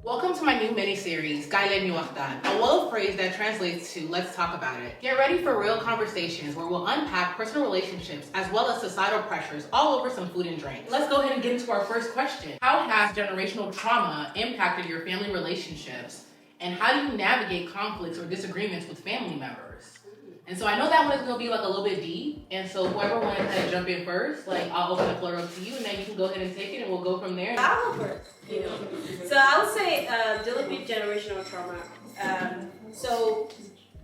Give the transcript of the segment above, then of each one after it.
Welcome to my new mini-series, Kay Leen Niou Waxtane, a Wolof phrase that translates to let's talk about it. Get ready for real conversations where we'll unpack personal relationships as well as societal pressures all over some food and drink. Let's go ahead and get into our first question. How has generational trauma impacted your family relationships? And how do you navigate conflicts or disagreements with family members? And so I know that one is going to be like a little bit deep. And so whoever wants to kind of jump in first, like I'll open the floor up to you and then you can go ahead and take it and we'll go from there. I'll go first. So I would say dealing with generational trauma. So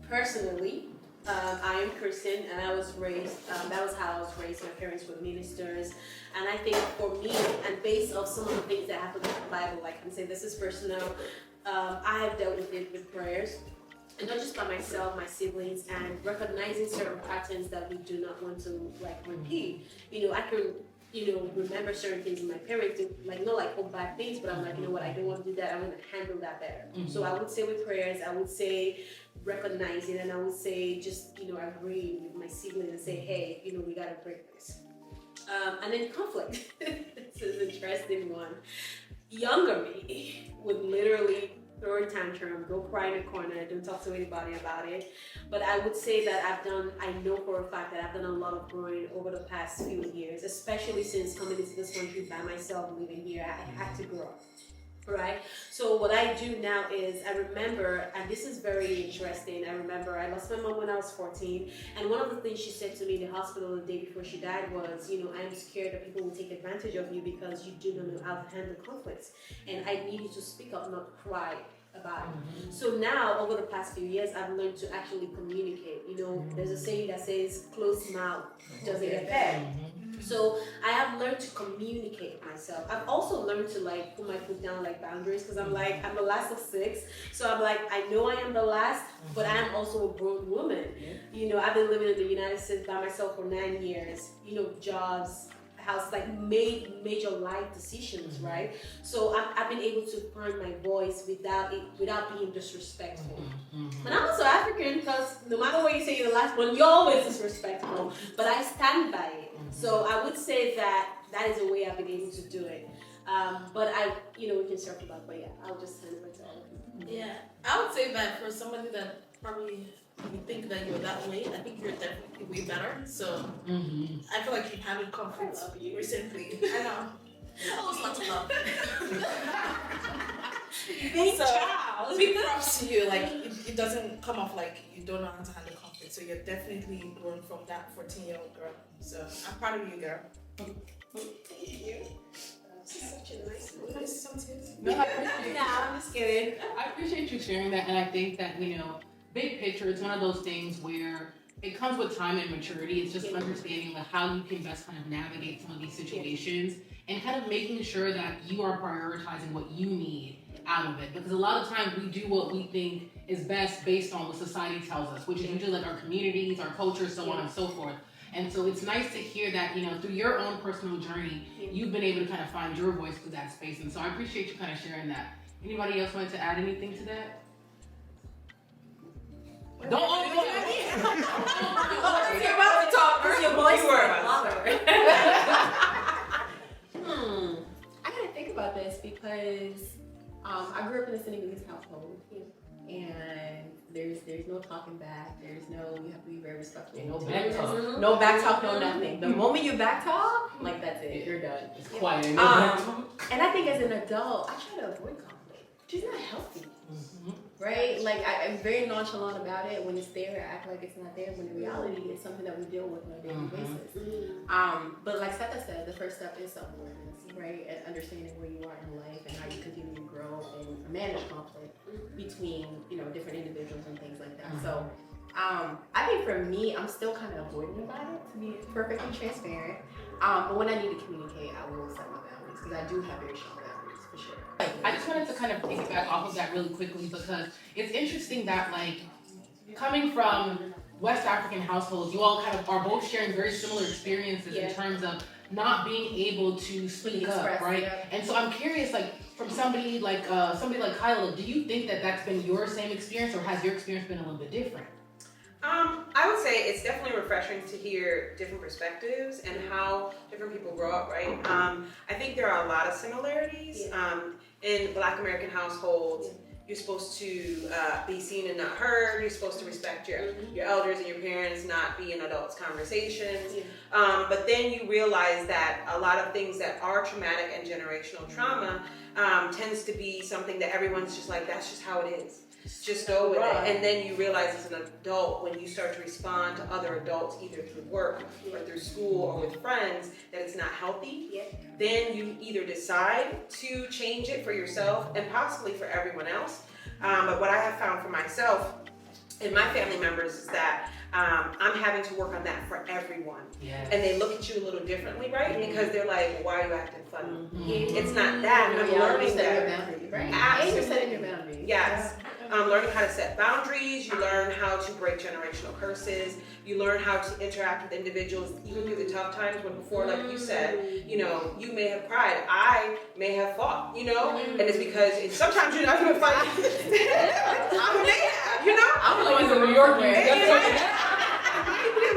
personally, I am Christian and I was raised, that was how I was raised. My parents were ministers. And I think for me, and based off some of the things that happen in the Bible, like I can say this is personal, I have dealt with it with prayers. And not just by myself, my siblings, and recognizing certain patterns that we do not want to repeat. I can, remember certain things in my parents, not hold back things, but I'm like, you know what, I don't want to do that, I'm going to handle that better. Mm-hmm. So I would say with prayers, I would say recognizing, and I would say just, agree with my siblings and say, hey, we got to break this. And then conflict. This is an interesting one. Younger me would literally throw a tantrum, go cry in a corner, don't talk to anybody about it. But I would say that I know for a fact that I've done a lot of growing over the past few years, especially since coming into this country by myself, living here. I had to grow, right? So what I do now is I remember, and this is very interesting, I remember I lost my mom when I was 14, and one of the things she said to me in the hospital the day before she died was, I'm scared that people will take advantage of you because you do not know how to handle conflicts, and I need you to speak up, not cry about it. Mm-hmm. So now, over the past few years, I've learned to actually communicate. There's a saying that says, closed mouth doesn't get fed. Mm-hmm. So I have learned to communicate myself. I've also learned to put my foot down, boundaries, because I'm I'm the last of 6. So I'm I know I am the last, but I am also a grown woman. Yeah. I've been living in the United States by myself for 9 years. Jobs, house, made major life decisions, mm-hmm. right? So I've been able to find my voice without being disrespectful. Mm-hmm. But I'm also African because no matter what you say, you're the last one, you're always disrespectful. But I stand by it. Mm-hmm. So I would say that is a way I've been able to do it. But we can circle back. But yeah, I'll just hand it to all of you. Yeah, I would say that for somebody that probably you think that you're that way, I think you're definitely way better. So I feel like you've handled conflicts recently. I know. I was not to love. So big props to you. It doesn't come off like you don't know how to handle conflict. So you're definitely grown from that 14-year-old girl. So I'm proud of you, girl. Thank you. Such a nice one. No, I appreciate I'm just kidding. I appreciate you sharing that, and I think that big picture, it's one of those things where it comes with time and maturity. It's just understanding how you can best kind of navigate some of these situations and kind of making sure that you are prioritizing what you need out of it. Because a lot of times we do what we think is best based on what society tells us, which is usually our communities, our culture, so on and so forth. And so it's nice to hear that, through your own personal journey, you've been able to kind of find your voice through that space. And so I appreciate you kind of sharing that. Anybody else want to add anything to that? Don't open your You're about to talk. Your voice I gotta think about this because I grew up in a Senegalese household, and there's no talking back. There's no, you have to be very respectful. No back talk. No back talk. No nothing. The moment you back talk, that's it. You're done. It's quiet. And I think as an adult, I try to avoid conflict, which is not healthy. Mm-hmm. Right? I'm very nonchalant about it. When it's there, I act like it's not there. When in reality, it's something that we deal with on a daily basis. But like Seta said, the first step is self-awareness, right? And understanding where you are in life and how you continue to grow and manage conflict between, different individuals and things like that. So I think for me, I'm still kind of avoiding about it, to be perfectly transparent. But when I need to communicate, I will set my boundaries because I do have very strong boundaries, for sure. I just wanted to kind of piggyback off of that really quickly because it's interesting that coming from West African households, you all kind of are both sharing very similar experiences in terms of not being able to speak up, right? Yeah. And so I'm curious, from somebody like Kyla, do you think that that's been your same experience, or has your experience been a little bit different? I would say it's definitely refreshing to hear different perspectives and how different people grow up, right? I think there are a lot of similarities. in Black American households, you're supposed to be seen and not heard. You're supposed to respect your elders and your parents, not be in adults' conversations. But then you realize that a lot of things that are traumatic and generational trauma tends to be something that everyone's just like, that's just how it is. Just go with it. And then you realize as an adult, when you start to respond to other adults, either through work or through school or with friends, that it's not healthy. Then you either decide to change it for yourself and possibly for everyone else. But what I have found for myself and my family members is that I'm having to work on that for everyone. And they look at you a little differently, right? Because they're like, well, why are you acting funny? It's not that. And I'm learning that. Right? Absolutely. You're setting your boundaries. Yes. Learning how to set boundaries. You learn how to break generational curses. You learn how to interact with individuals even through the tough times when before, like you said, you know, you may have cried. I may have fought, you know? And it's because sometimes you're not going to fight. I may have, you know? I'm going to New York. A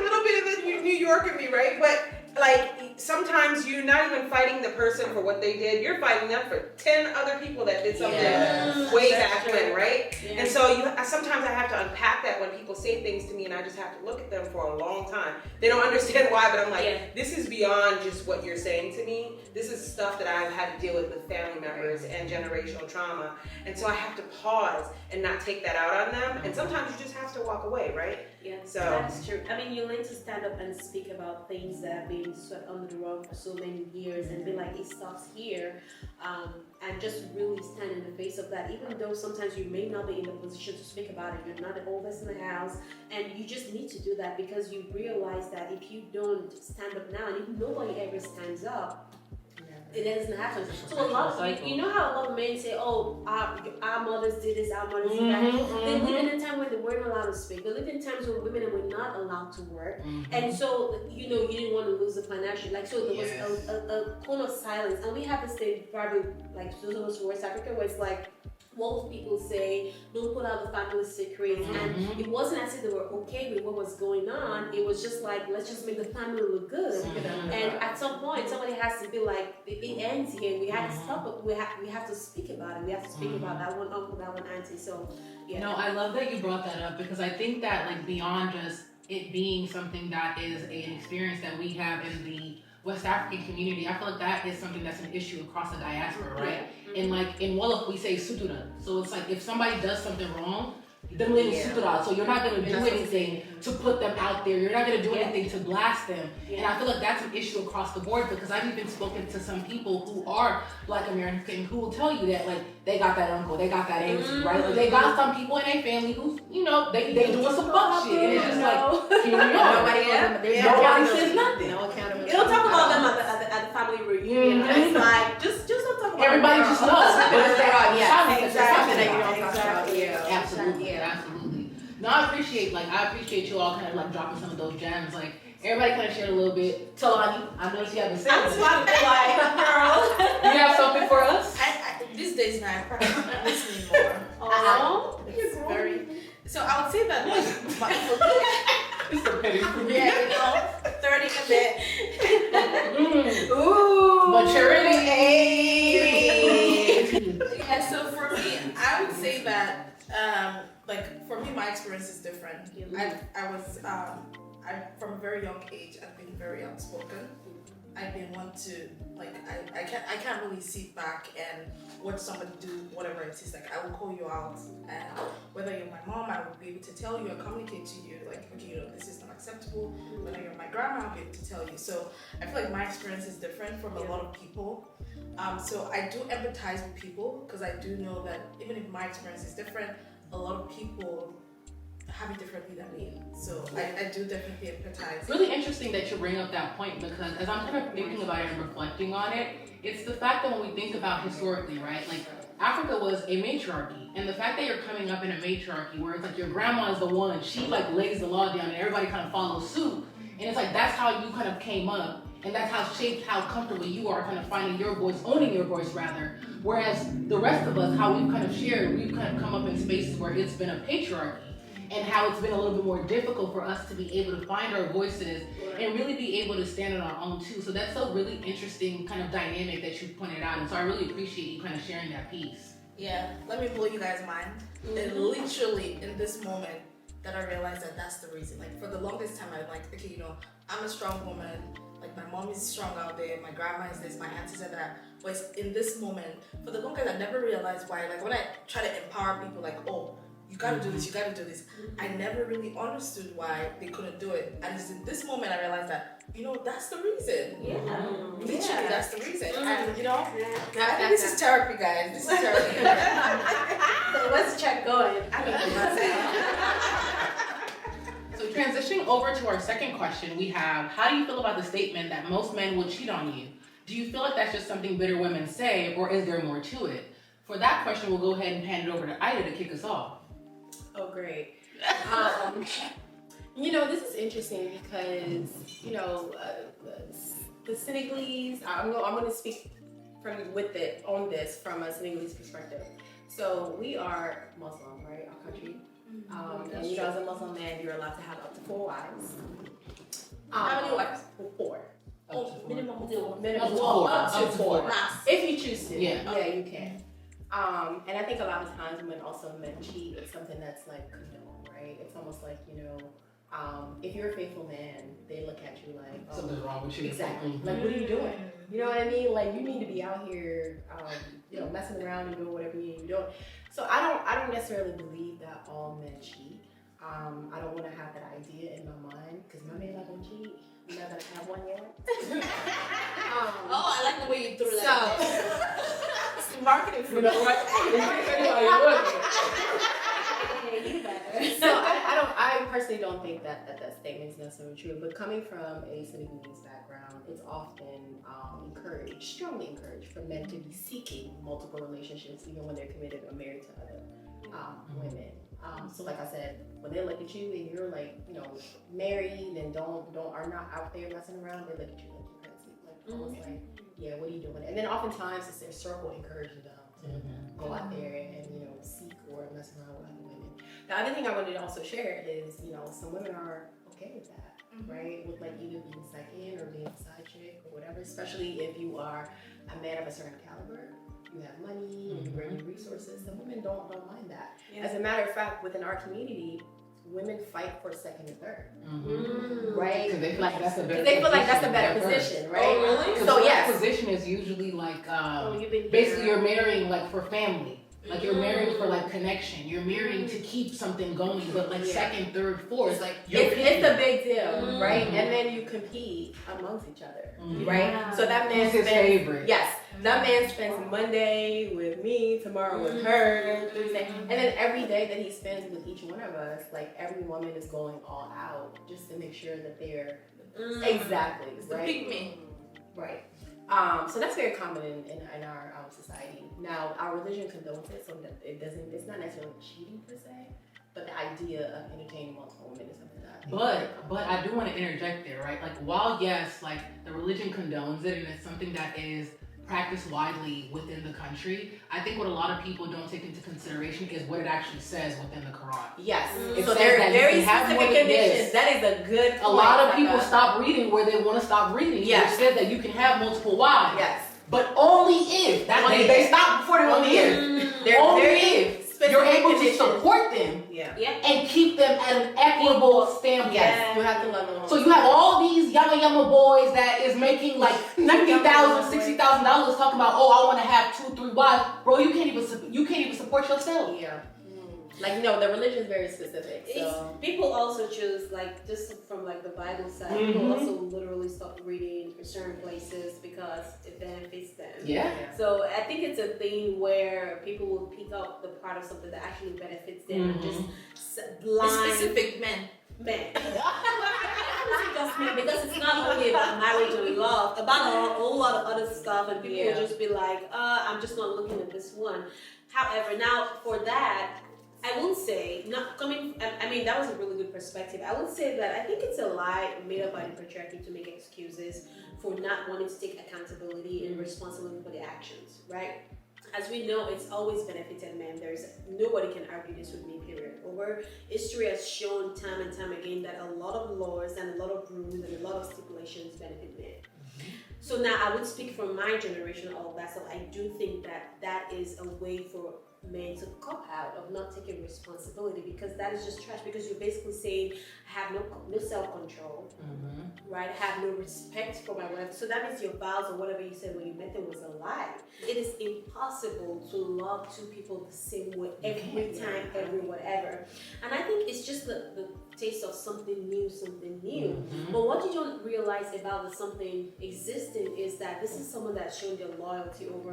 little bit of the New York in me, right? But like sometimes you're not even fighting the person for what they did. You're fighting them for 10 other people that did something way back when, right? And so sometimes I have to unpack that when people say things to me, and I just have to look at them for a long time. They don't understand why, but I'm like, this is beyond just what you're saying to me. This is stuff that I've had to deal with family members and generational trauma. And so I have to pause and not take that out on them. And sometimes you just have to walk away, right? Yeah, So that's true. I mean, you learn to stand up and speak about things that have been swept under the rug for so many years and be like, it stops here. And just really stand in the face of that, even though sometimes you may not be in a position to speak about it. You're not the oldest in the house, and you just need to do that because you realize that if you don't stand up now, and if nobody ever stands up, it doesn't happen. So a lot of you know how a lot of men say, "Oh, our mothers did this, our mothers did that." They live in a time when they weren't allowed to speak. They lived in times when women were not allowed to work, and so you know you didn't want to lose the financial. Like so, there was a cone of silence, and we have this thing probably like those of us from West Africa where it's like. What people say, don't put out the family secrets, and it wasn't as if they were okay with what was going on. It was just like, let's just make the family look good. And at some point, somebody has to be like, it ends here. We have to stop it. We have to speak about it. We have to speak about that one uncle, that one auntie. So, yeah. No, I love that you brought that up because I think that like beyond just it being something that is an experience that we have in the West African community, I feel like that is something that's an issue across the diaspora, right? And like in Wolof, we say sutura. So it's like if somebody does something wrong, then sutura. So you're not going to do anything to put them out there. You're not going to do anything to blast them. And I feel like that's an issue across the board because I've even spoken to some people who are Black American who will tell you that like they got that uncle, they got that auntie, right? Like they got some people in their family who, you know, they doing some fuck shit. And it's just like, here we go. Nobody says nothing. No accountability. You don't talk about them at the family reunion. It's like just don't talk about everybody them. just knows. Exactly. Absolutely. No, I appreciate you all kind of like dropping some of those gems. Like everybody kind of shared a little bit. Talani, I noticed you haven't said I'm anything. like, girl. You have something for us? These days now, I'm probably listening more. Oh, It's very. So I would say that like, It's the petty for me. yeah, you know, 30 a bit. ooh, Maturity. Yeah, so for me, I would say that like for me, my experience is different. I from a very young age, I've been very outspoken. I didn't want to I can't really sit back and watch somebody do whatever it is. Like I will call you out, and whether you're my mom, I will be able to tell you and communicate to you like, okay, you know, this is not acceptable. Whether you're my grandma, I'll be able to tell you. So I feel like my experience is different from a lot of people. So I do empathize with people because I do know that even if my experience is different, a lot of people have it differently than me. So I do definitely empathize. Really interesting that you bring up that point because as I'm kind of thinking about it and reflecting on it, it's the fact that when we think about historically, right, like Africa was a matriarchy, and the fact that you're coming up in a matriarchy where it's like your grandma is the one, she like lays the law down and everybody kind of follows suit, and it's like that's how you kind of came up, and that's how shaped how comfortable you are kind of finding your voice, owning your voice rather, whereas the rest of us, how we've kind of shared, we've kind of come up in spaces where it's been a patriarchy. and how it's been a little bit more difficult for us to be able to find our voices and really be able to stand on our own too. So that's a really interesting kind of dynamic that you pointed out, and so I really appreciate you kind of sharing that piece. Yeah, let me blow you guys' mind. And literally in this moment that I realized that that's the reason. Like for the longest time, I'm like, okay, you know, I'm a strong woman. Like my mom is strong out there, my grandma is this, my aunties are that. But it's in this moment, for the longest, I never realized why. Like when I try to empower people, like, oh, you gotta do this, you gotta do this. I never really understood why they couldn't do it. And it's in this moment I realized that, you know, that's the reason. Literally, that's the reason. And you know, I think this is therapy, guys. This is therapy. So let's check going. So transitioning over to our second question, we have, how do you feel about the statement that most men will cheat on you? Do you feel like that's just something bitter women say, or is there more to it? For that question, we'll go ahead and hand it over to Ida to kick us off. Oh, great. You know, this is interesting because, you know, the Senegalese, I'm going to speak on this from a Senegalese perspective. So we are Muslim, right, our country. And you know, as a Muslim man, you're allowed to have up to 4 wives. How many wives? 4. Minimum Up to four. If you choose to. Yeah. You can. And I think a lot of times when also men cheat, it's something that's like condoned, right? It's almost like, you know, if you're a faithful man, they look at you like, oh, Something's wrong with you. Exactly. Like, what are you doing? You know what I mean? Like, you need to be out here, you know, messing around and doing whatever you need to be doing. So I don't necessarily believe that all men cheat. I don't want to have that idea in my mind because my man not gonna cheat. I'm not gonna have one yet. I like the way you threw that. It's marketing for You know what? So I personally don't think that statement is necessarily true. But coming from a Senegalese background, it's often encouraged, strongly encouraged, for men to be seeking multiple relationships, even when they're committed or married to other women. So like I said, when they look at you and you're like, you know, married and are not out there messing around, they look at you like you're crazy. Like almost like, yeah, what are you doing? And then oftentimes it's their circle encouraging them to go out there and, you know, seek or mess around with other women. The other thing I wanted to also share is, you know, some women are okay with that, right? With like either being second or being a side chick or whatever, especially if you are a man of a certain caliber. You have money, you bring resources. The women don't mind that. As a matter of fact, within our community, women fight for second and third, right? Because they feel like that's a better. Position, right? Oh, really? So yes, position is usually like basically you're marrying like for family. Like you're marrying for like connection. You're marrying to keep something going, but like second, third, fourth, like it's a big deal, right? And then you compete amongst each other, right? So that man his favorite. Yes, that man spends Monday with me, tomorrow with her, Thursday, and then every day that he spends with each one of us, like every woman is going all out just to make sure that they're exactly the pygmy. Right. So that's very common in our society. Now, our religion condones it, so that it's not necessarily cheating per se, but the idea of entertaining multiple women is something that I think But I do want to interject there, right? Like while yes, like the religion condones it and it's something that is practiced widely within the country, I think what a lot of people don't take into consideration is what it actually says within the Quran. Yes. It So says there are that you very can have specific more than conditions. this. That is a good point. A lot of people stop reading where they want to stop reading. Yes. Which said that you can have multiple wives. Yes. But only if. They stop before they want to hear. They're Only very if specific you're able conditions. to support them and keep them at an equitable standpoint. Yes. You have to love them. So you have all these yama boys that is making like $50,000, $60,000 talking about, oh, I want to have 2, 3 wives. Bro, you can't even support yourself. Yeah. Like, no, the religion is very specific. So People also choose, like, just from like the Bible side, people also literally stop reading in certain places because it benefits them. Yeah. So I think it's a thing where people will pick up the part of something that actually benefits them and just blind Specific men. because it's not only about marriage and love, about a whole lot of other stuff, and people will just be like, I'm just not looking at this one. However, now for that, I will say, that was a really good perspective. I would say that I think it's a lie made up by the patriarchy to make excuses for not wanting to take accountability and responsibility for their actions, right? As we know, it's always benefited men. There's nobody can argue this with me, period. Over history has shown time and time again that a lot of laws and a lot of rules and a lot of stipulations benefit men. So now I would speak from my generation, all of that stuff. I do think that that is a way for men to cop out of not taking responsibility, because that is just trash, because you're basically saying I have no self-control, right? I have no respect for my wife. So that means your vows or whatever you said when you met them was a lie. It is impossible to love two people the same way every time, every whatever. And I think it's just the taste of something new. But what you don't realize about the something existing is that this is someone that's shown their loyalty over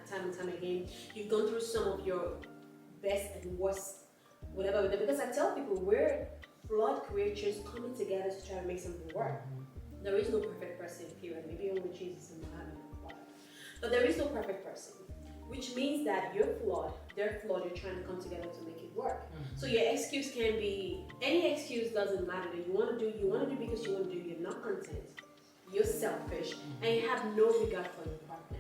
time and time again. You've gone through some of your best and worst, whatever with them. Because I tell people, we're flawed creatures coming together to try to make something work. There is no perfect person, period. Maybe only Jesus and Muhammad. But there is no perfect person. Which means that you're flawed, they're flawed, you're trying to come together to make it work. So your excuse can be, any excuse doesn't matter. That you want to do because you want to do, you're not content, you're selfish, and you have no regard for your partner.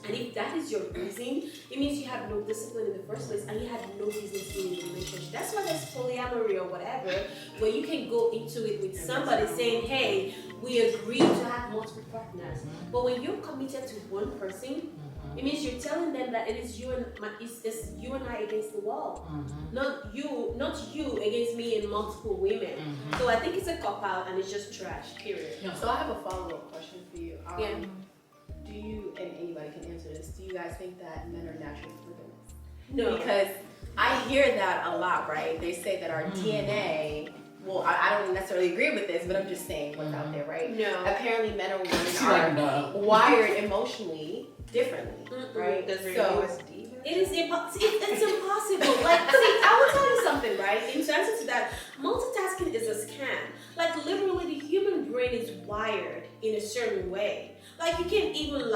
And if that is your reason, it means you have no discipline in the first place, and you have no business being in a relationship. That's why there's polyamory or whatever, where you can go into it with somebody saying, hey, we agree to have multiple partners. But when you're committed to one person, it means you're telling them that it is you and I against the wall, not you against me and multiple women. So I think it's a cop out and it's just trash. Period. So I have a follow-up question for you. Do you, and anybody can answer this, do you guys think that men are naturally polygamous? No. Because I hear that a lot, right? They say that our DNA, well, I don't necessarily agree with this, but I'm just saying what's out there, right? No. Apparently men and women are wired emotionally differently, right? So it is it's impossible. Like, see, I will tell you something, right? In answer to that, multitasking is a scam. Like, literally, the human brain is wired in a certain way. Like, you can't even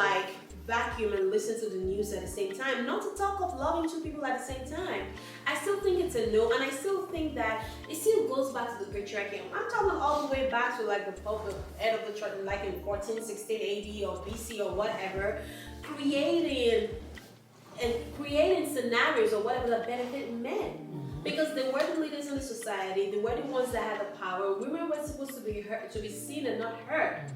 vacuum and listen to the news at the same time. Not to talk of loving two people at the same time. I still think it's a no, and I still think that it still goes back to the patriarchy. I'm talking all the way back to the head of the church, like in 14, 16 AD or BC or whatever, creating scenarios or whatever that benefit men. Because they were the leaders in the society, they were the ones that had the power. Women were supposed to be heard, to be seen and not heard.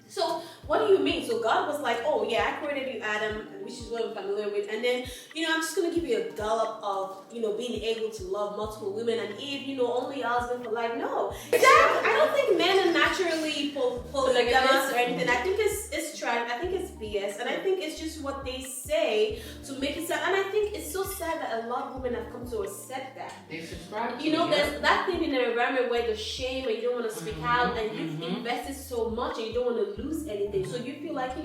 So what do you mean? So God was like, oh yeah, I created you, Adam, which is what I'm familiar with. And then, I'm just going to give you a dollop of, being able to love multiple women. And Eve, only husband for life. No. I don't think men are naturally polygamous or anything. I think it's tribe. I think it's BS. And I think it's just what they say to make it sound. And I think it's so sad that a lot of women have come to accept that. They subscribe to there's that thing in an environment where there's shame and you don't want to speak out and you've invested so much and you don't want to lose anything. So you feel like,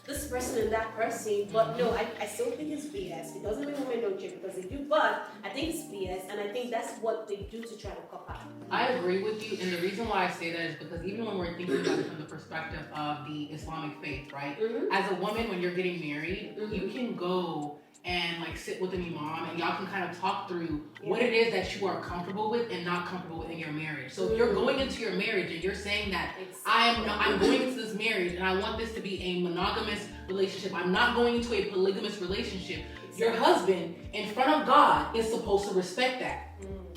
this person and that person, but no, I still think it's BS. It doesn't mean women don't cheat because they do, but I think it's BS, and I think that's what they do to try to cop out. I agree with you, and the reason why I say that is because even when we're thinking about it from the perspective of the Islamic faith, right? As a woman, when you're getting married, you can go and sit with an imam and y'all can kind of talk through what it is that you are comfortable with and not comfortable with in your marriage. So if you're going into your marriage and you're saying that I'm going into this marriage and I want this to be a monogamous relationship, I'm not going into a polygamous relationship, your husband in front of God is supposed to respect that.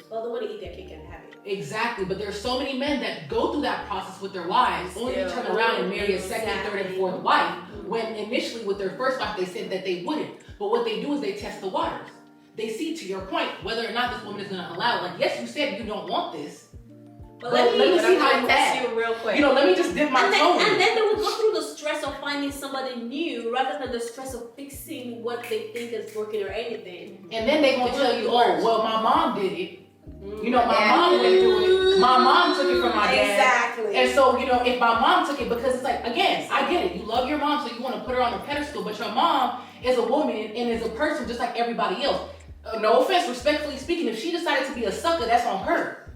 Well, they want to eat their cake and have it. Exactly, but there's so many men that go through that process with their wives only to turn around and marry a second, third, and fourth wife when initially with their first wife they said that they wouldn't. But what they do is they test the waters. They see, to your point, whether or not this woman is going to allow it. Like, yes, you said you don't want this. But let me see how it test you real quick. Let me just dip my toe in. And then they will go through the stress of finding somebody new rather than the stress of fixing what they think is broken or anything. And then they're going to tell you, oh, well, my mom did it. My mom went through it. My mom took it from my dad. Exactly. And so, if my mom took it, because it's like, again, I get it. You love your mom, so you want to put her on a pedestal, but your mom is a woman and is a person just like everybody else. No offense, respectfully speaking, if she decided to be a sucker, that's on her.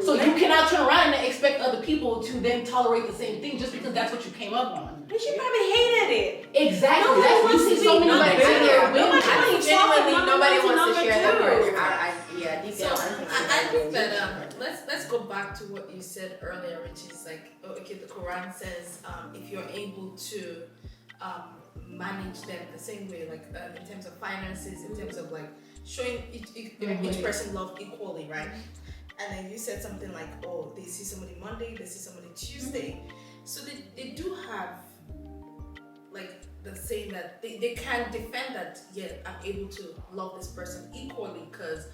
So you cannot turn around and expect other people to then tolerate the same thing just because that's what you came up on. But she probably hated it. Exactly. Nobody wants to so many nobody nobody wants to share that word. I think that let's go back to what you said earlier, which is the Quran says if you're able to manage them the same way, in terms of finances, in terms of showing each person love equally, right? And then you said something like, oh, they see somebody Monday, they see somebody Tuesday. So they do have like the saying that they can defend that, yeah, I'm able to love this person equally because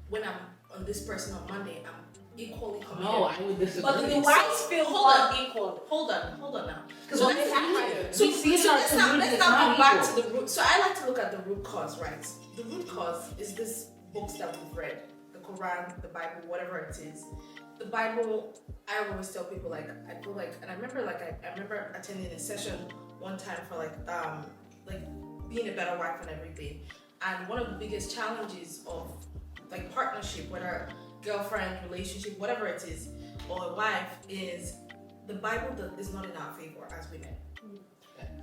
when I'm on this person on Monday, I'm equally committed. No, I would disagree. But the whites feel equal. Hold on now. Because when let's let's not go back to the root. So I like to look at the root cause, right? The root cause is this books that we've read, the Quran, the Bible, whatever it is. The Bible, I always tell people like I feel like, and I remember I remember attending a session one time for like being a better wife and everything. And one of the biggest challenges of like partnership, whether girlfriend, relationship, whatever it is, or a wife, is the Bible that is not in our favor as women.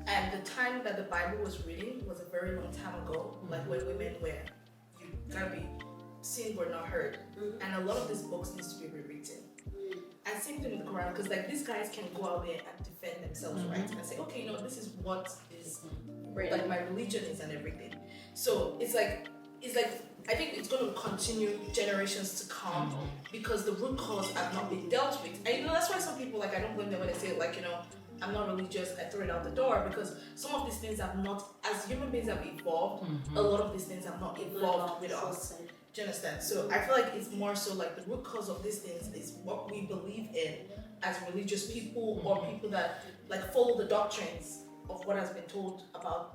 And the time that the Bible was written was a very long time ago, like when women were, you gotta be seen were not heard. And a lot of these books needs to be rewritten. And same thing with the Quran, because like these guys can go out there and defend themselves, right? And say, okay, this is what is like my religion is and everything. So it's like I think it's going to continue generations to come because the root cause have not been dealt with. And that's why some people, like, I don't blame them when they say, like, I'm not religious, I throw it out the door, because some of these things have not, as human beings have evolved, a lot of these things have not evolved with us. Do you understand? So I feel like it's more so like the root cause of these things is what we believe in as religious people or people that like follow the doctrines of what has been told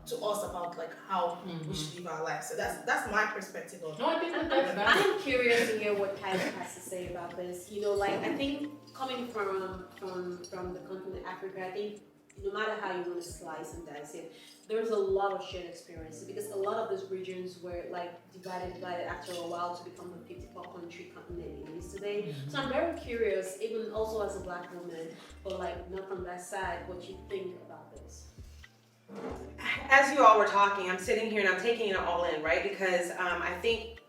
to us about like how we should live our lives. So that's my perspective of it. No, I think that's valid. I'm curious to hear what Kay has to say about this. I think coming from the continent Africa, I think no matter how you want to slice and dice it, there's a lot of shared experiences because a lot of those regions were like divided after a while to become the 54 country continent it is today. So I'm very curious, even also as a Black woman, but like not from that side, what you think about this. As you all were talking, I'm sitting here and I'm taking it all in, right? Because I think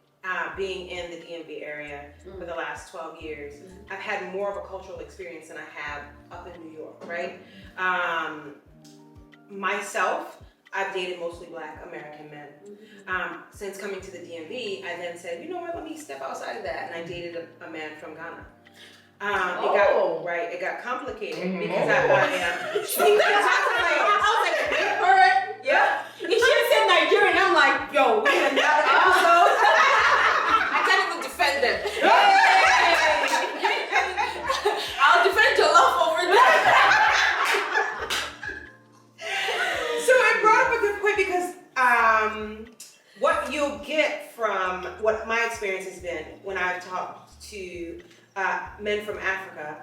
being in the DMV area for the last 12 years, I've had more of a cultural experience than I have up in New York, right? Myself, I've dated mostly Black American men. Since coming to the DMV, I then said, you know what, let me step outside of that. And I dated a man from Ghana. It got complicated because I was like, hurt. Yeah. You should have said Nigerian. I'm like, yo, we had another episode. I can't even defend them. I'll defend your love over there. So it brought up a good point because what you'll get from what my experience has been when I've talked to men from Africa,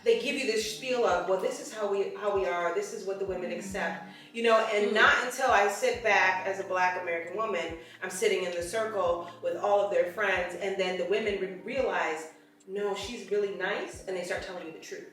they give you this spiel of, well, this is how we are, this is what the women accept, and not until I sit back as a Black American woman, I'm sitting in the circle with all of their friends, and then the women realize, no, she's really nice, and they start telling you the truth.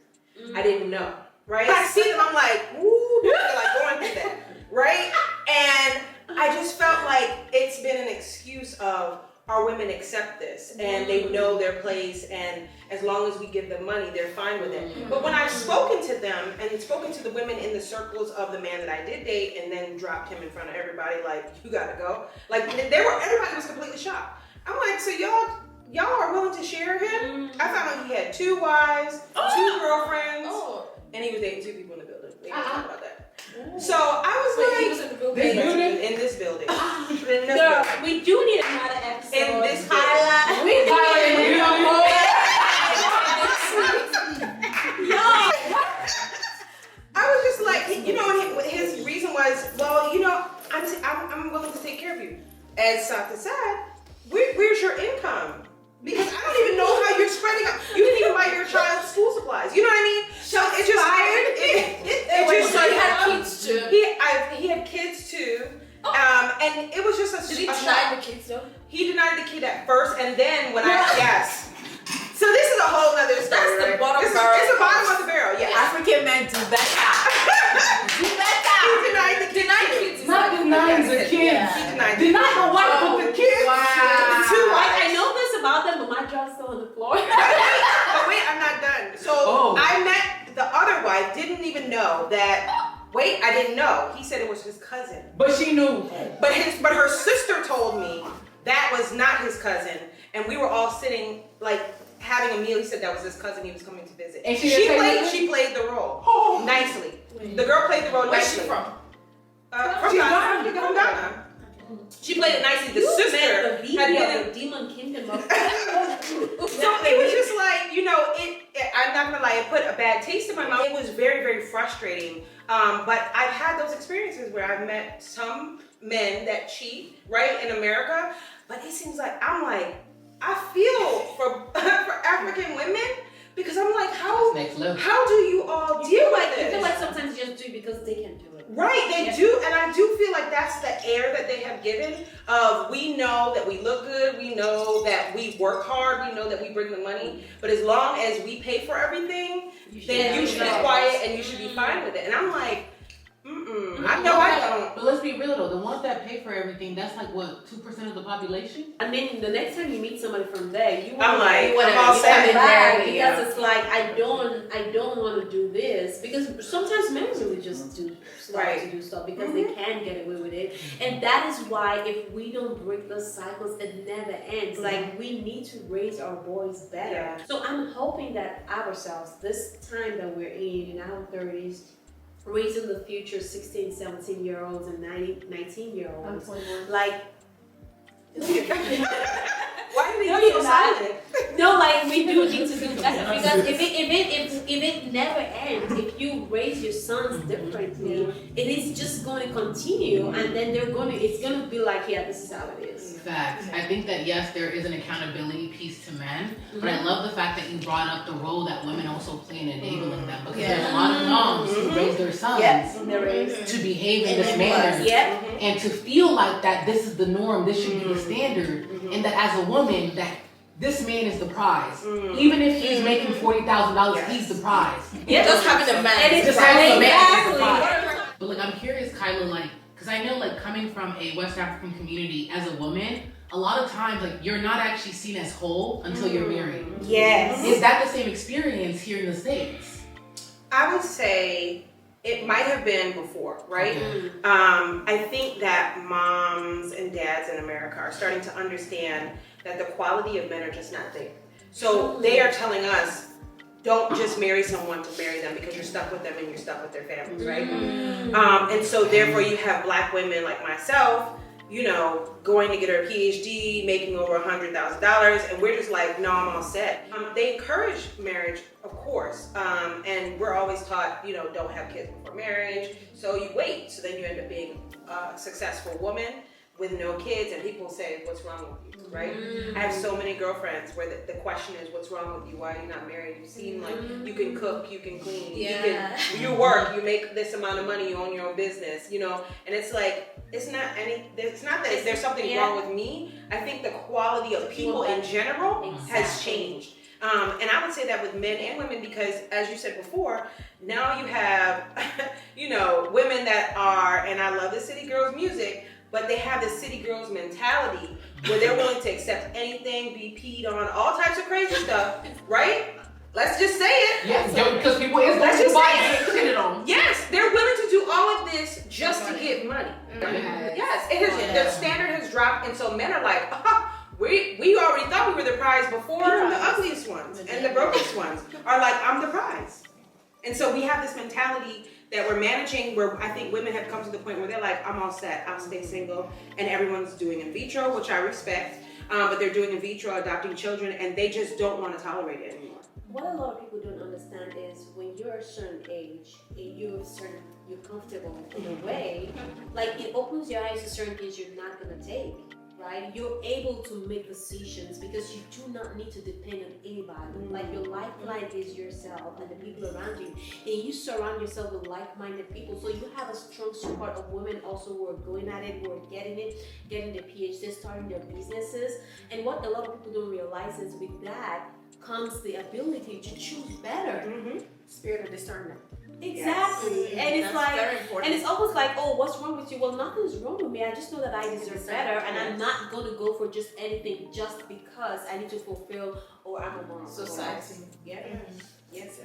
I didn't know, right? I see them, I'm like, ooh, they're like going through that, right? And I just felt like it's been an excuse of, our women accept this and they know their place, and as long as we give them money, they're fine with it. But when I've spoken to them and spoken to the women in the circles of the man that I did date and then dropped him in front of everybody, like, you gotta go. Like, everybody was completely shocked. I'm like, so y'all are willing to share him? I found out he had 2 wives, 2 girlfriends, and he was dating 2 people in the building. We didn't talk about that. So I was he was in the building. in this building. In this Girl, building. we do need another episode. In this highlight. We do. I was just like, his reason was, well, I'm willing to take care of you. As Santa said, where's your income? Because I don't even know how you're spreading out. You didn't even buy your child school supplies. You know what I mean? So it just So he had kids too. He had kids too. And it was just a Did he shock. deny the kids though? He denied the kid at first, and then when yes. So this is a whole nother story. That's the right? bottom It's the bottom of the barrel. Yeah. African men do better. Do better. He denied the kid. Kids. Not denying the kids. He denied Deny the wife with the kids. Wow. The 2 wives. I know this about them, but my jaw's still on the floor. But wait, I'm not done. So I met the other wife, didn't even know that. Wait, I didn't know. He said it was his cousin. But she knew. But her sister told me that was not his cousin, and we were all sitting like having a meal. He said that was his cousin. He was coming to visit. And she played the role nicely. The girl played the role nicely. Where's she from? From Ghana. She played it nicely. The sister had been Demon Kingdom of so it was just like, you know, I'm not gonna lie, it put a bad taste in my mouth. It was very, very frustrating. But I've had those experiences where I've met some men that cheat, right, in America. But it seems like I feel for African women, because I'm like, how do you all deal with this? You feel like sometimes you just do it because they can do it. Right, they do, and I do feel like that's the air that they have given of, we know that we look good, we know that we work hard, we know that we bring the money, but as long as we pay for everything, then you should be quiet and you should be fine with it. And I'm like, I know I don't. But let's be real though, the ones that pay for everything, that's like what, 2% of the population? I mean, the next time you meet somebody from there, you I'm want all set back because it's like I don't want to do this, because sometimes men really just do start to do stuff because they can get away with it, and that is why if we don't break those cycles, it never ends. Like, we need to raise our boys better. Yeah. So I'm hoping that ourselves, this time that we're in our 30s, raising the future 16, 17-year-olds and 19-year-olds. Like, why do you so silent? No, like, we do need to do better, because if it never ends, if you raise your sons differently, it is just going to continue, and then it's going to be like, yeah, this is how it is. Facts. I think that yes, there is an accountability piece to men, but I love the fact that you brought up the role that women also play in enabling them, because there's a lot of moms who raise their sons to behave in this manner, and to feel like that this is the norm, this should be the standard, and that as a woman that this man is the prize. Even if he's making $40,000, he's the prize. Yeah, just having a man. And it's just having a man is the prize. But like, I'm curious, Kyla, like, because I know, like, coming from a West African community as a woman, a lot of times, like, you're not actually seen as whole until you're married. Yes. Is that the same experience here in the States? I would say it might have been before, right? Okay. I think that moms and dads in America are starting to understand that the quality of men are just not there. So they are telling us, don't just marry someone to marry them, because you're stuck with them and you're stuck with their families, right? And so therefore you have Black women like myself, you know, going to get her PhD, making over $100,000, and we're just like, no, I'm all set. They encourage marriage, of course, and we're always taught, you know, don't have kids before marriage, so you wait, so then you end up being a successful woman with no kids, and people say, what's wrong with you, right? I have so many girlfriends where the question is, what's wrong with you? Why are you not married? You seem like you can cook, you can clean, you work, you make this amount of money, you own your own business, you know? And it's like, it's not that there's something wrong with me. I think the quality of people in general has changed. And I would say that with men and women, because as you said before, now you have, you know, women that are, and I love the City Girls music, but they have this City Girls mentality where they're willing to accept anything, be peed on, all types of crazy stuff, right? Let's just say it. Yes, because people is Let's just say it on. Yes, they're willing to do all of this just to get money. Yes, the standard has dropped, and so men are like, we already thought we were the prize before. The ugliest ones and the brokest ones are like, I'm the prize. And so we have this mentality that we're managing, where I think women have come to the point where they're like, I'm all set, I'll stay single, and everyone's doing in vitro, which I respect, but they're doing in vitro, adopting children, and they just don't want to tolerate it anymore. What a lot of people don't understand is when you're a certain age and you're comfortable in a way, like, it opens your eyes to certain things you're not gonna take. Right? You're able to make decisions because you do not need to depend on anybody. Like, your lifeline is yourself and the people around you, and you surround yourself with like-minded people. So you have a strong support of women also who are going at it, who are getting their PhD, starting their businesses. And what a lot of people don't realize is with that comes the ability to choose better. Spirit of discernment. Exactly. Yes. And it's That's like, very important. and it's almost like, oh, what's wrong with you? Well, nothing's wrong with me. I just know that I deserve better, and I'm not going to go for just anything just because I need to fulfill or I'm a moral Society. Yeah. Yes.